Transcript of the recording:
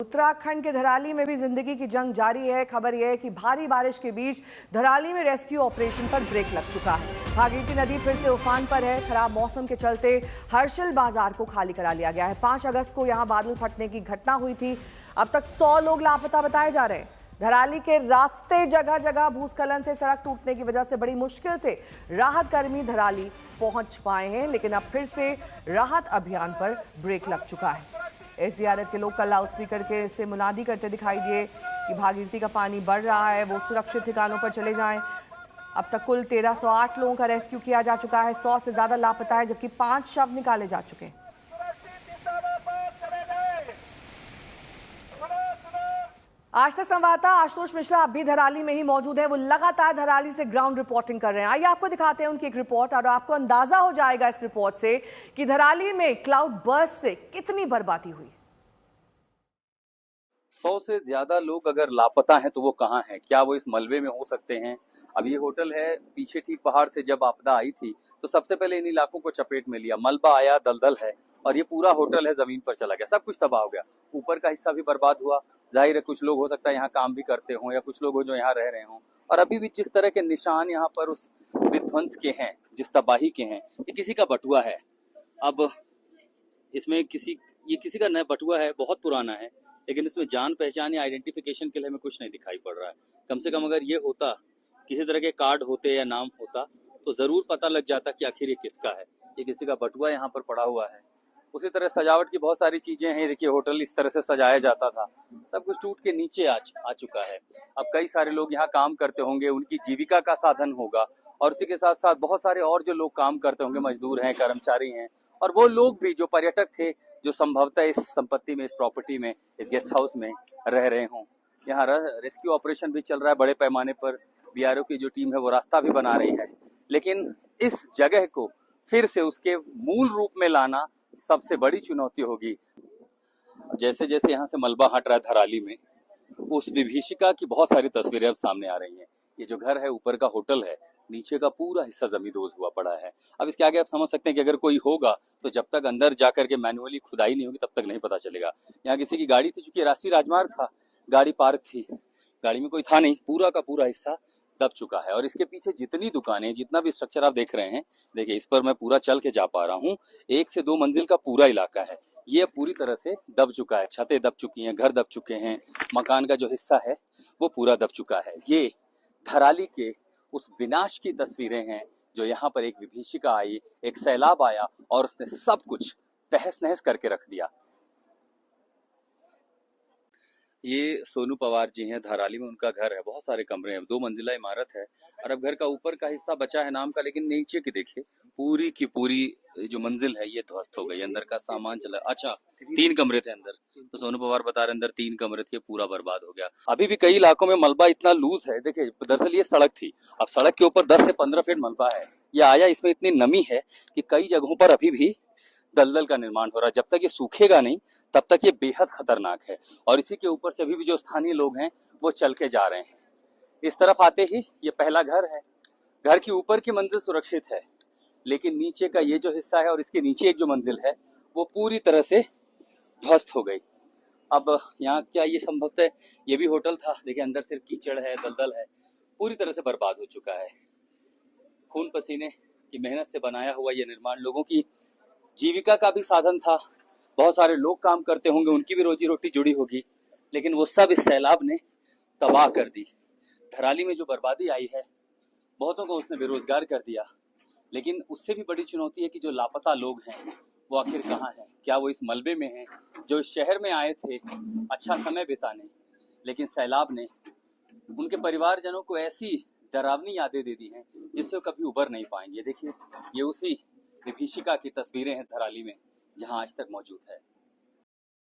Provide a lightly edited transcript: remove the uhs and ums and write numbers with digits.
उत्तराखंड के धराली में भी जिंदगी की जंग जारी है। खबर यह है कि भारी बारिश के बीच धराली में रेस्क्यू ऑपरेशन पर ब्रेक लग चुका है। भागीरथी नदी फिर से उफान पर है। खराब मौसम के चलते हर्षल बाजार को खाली करा लिया गया है। 5 अगस्त को यहां बादल फटने की घटना हुई थी। अब तक 100 लोग लापता बताए जा रहे हैं। धराली के रास्ते जगह जगह भूस्खलन से सड़क टूटने की वजह से बड़ी मुश्किल से राहत कर्मी धराली पहुंच पाए हैं, लेकिन अब फिर से राहत अभियान पर ब्रेक लग चुका है। एसडीआरएफ के लोग कल लाउड स्पीकर के से मुनादी करते दिखाई दिए कि भागीरथी का पानी बढ़ रहा है, वो सुरक्षित ठिकानों पर चले जाएं। अब तक कुल 1308 लोगों का रेस्क्यू किया जा चुका है। 100 से ज्यादा लापता है, जबकि 5 शव निकाले जा चुके हैं। आज तक संवाददाता आशुतोष मिश्रा अब भी धराली में ही मौजूद है। वो लगातार धराली से ग्राउंड रिपोर्टिंग कर रहे हैं। आइए आपको दिखाते हैं उनकी एक रिपोर्ट, और आपको अंदाजा हो जाएगा इस रिपोर्ट से कि धराली में क्लाउड बर्स्ट से कितनी बर्बादी हुई। 100 से ज्यादा लोग अगर लापता हैं तो वो कहाँ हैं? क्या वो इस मलबे में हो सकते हैं? अब ये होटल है पीछे, ठीक पहाड़ से जब आपदा आई थी तो सबसे पहले इन इलाकों को चपेट में लिया। मलबा आया, दलदल है, और ये पूरा होटल है जमीन पर चला गया। सब कुछ तबाह हो गया। ऊपर का हिस्सा भी बर्बाद हुआ। जाहिर है कुछ लोग हो सकता है यहाँ काम भी करते हों, या कुछ लोग हो जो यहाँ रह रहे हों। और अभी भी जिस तरह के निशान यहाँ पर उस विध्वंस के हैं, जिस तबाही के हैं, ये किसी का बटुआ है। अब इसमें ये किसी का नया बटुआ है, बहुत पुराना है, लेकिन इसमें जान पहचान या आइडेंटिफिकेशन के लिए हमें कुछ नहीं दिखाई पड़ रहा है। कम से कम अगर ये होता, किसी तरह के कार्ड होते या नाम होता, तो जरूर पता लग जाता कि आखिर ये किसका है। ये किसी का बटुआ यहाँ पर पड़ा हुआ है। उसी तरह सजावट की बहुत सारी चीजें हैं। देखिए होटल इस तरह से सजाया जाता था, सब कुछ टूट के नीचे आ चुका है। अब कई सारे लोग यहाँ काम करते होंगे, उनकी जीविका का साधन होगा, और उसी के साथ साथ बहुत सारे और जो लोग काम करते होंगे, मजदूर हैं, कर्मचारी हैं, और वो लोग भी जो पर्यटक थे, जो संभवतः इस संपत्ति में, इस प्रॉपर्टी में, इस गेस्ट हाउस में रह रहे हों। यहाँ रेस्क्यू ऑपरेशन भी चल रहा है बड़े पैमाने पर। बीआरओ की जो टीम है वो रास्ता भी बना रही है, लेकिन इस जगह को फिर से उसके मूल रूप में लाना सबसे बड़ी चुनौती होगी। जैसे जैसे यहाँ से मलबा हट रहा है धराली में, उस विभीषिका की बहुत सारी तस्वीरें अब सामने आ रही हैं। ये जो घर है, ऊपर का होटल है, नीचे का पूरा हिस्सा जमींदोज हुआ पड़ा है। अब इसके आगे आप समझ सकते हैं कि अगर कोई होगा तो जब तक अंदर जाकर के मैनुअली खुदाई नहीं होगी तब तक नहीं पता चलेगा। यहाँ किसी की गाड़ी थी, चूंकि राष्ट्रीय राजमार्ग था, गाड़ी पार्क थी, गाड़ी में कोई था नहीं, पूरा का पूरा हिस्सा दब चुका है। और इसके पीछे जितनी दुकानें, जितना भी स्ट्रक्चर आप देख रहे हैं, देखिए इस पर मैं पूरा चल के जा पा रहा हूँ। 1 से 2 मंजिल का पूरा इलाका है, ये पूरी तरह से दब चुका है। छतें दब चुकी हैं, घर दब चुके हैं, मकान का जो हिस्सा है वो पूरा दब चुका है। ये धराली के उस विनाश की तस्वीरें हैं, जो यहाँ पर एक विभीषिका आई, एक सैलाब आया और उसने सब कुछ तहस नहस करके रख दिया। ये सोनू पवार जी हैं, धराली में उनका घर है, बहुत सारे कमरे हैं, 2 मंजिला इमारत है, और अब घर का ऊपर का हिस्सा बचा है नाम का, लेकिन नीचे की देखिए पूरी की पूरी जो मंजिल है ये ध्वस्त हो गई। अंदर का सामान चला, अच्छा 3 कमरे थे अंदर, तो सोनू पवार बता रहे अंदर 3 कमरे थे, पूरा बर्बाद हो गया। अभी भी कई इलाकों में मलबा इतना लूज है। देखिए दरअसल ये सड़क थी, अब सड़क के ऊपर 10 से 15 फीट मलबा है। ये आया, इसमें इतनी नमी है कि कई जगहों पर अभी भी दलदल का निर्माण हो रहा है। जब तक ये सूखेगा नहीं तब तक ये बेहद खतरनाक है। और इसी के ऊपर से अभी भी जो स्थानीय लोग हैं वो चल के जा रहे हैं। इस तरफ आते ही ये पहला घर है। घर की ऊपर की मंजिल सुरक्षित है, लेकिन नीचे का ये जो हिस्सा है और इसके नीचे एक जो मंजिल है वो पूरी तरह से ध्वस्त हो गई। अब यहाँ क्या ये संभवतः ये भी होटल था? देखिए अंदर सिर्फ कीचड़ है, दलदल है, पूरी तरह से बर्बाद हो चुका है। खून पसीने की मेहनत से बनाया हुआ ये निर्माण लोगों की जीविका का भी साधन था। बहुत सारे लोग काम करते होंगे, उनकी भी रोजी रोटी जुड़ी होगी, लेकिन वो सब इस सैलाब ने तबाह कर दी। धराली में जो बर्बादी आई है, बहुतों को उसने बेरोजगार कर दिया। लेकिन उससे भी बड़ी चुनौती है कि जो लापता लोग हैं वो आखिर कहाँ हैं? क्या वो इस मलबे में हैं, जो इस शहर में आए थे अच्छा समय बिताने, लेकिन सैलाब ने उनके परिवारजनों को ऐसी डरावनी यादें दे दी हैं जिससे वो कभी उबर नहीं पाएंगे। देखिए ये उसी विभीषिका की तस्वीरें हैं धराली में, जहां आज तक मौजूद है।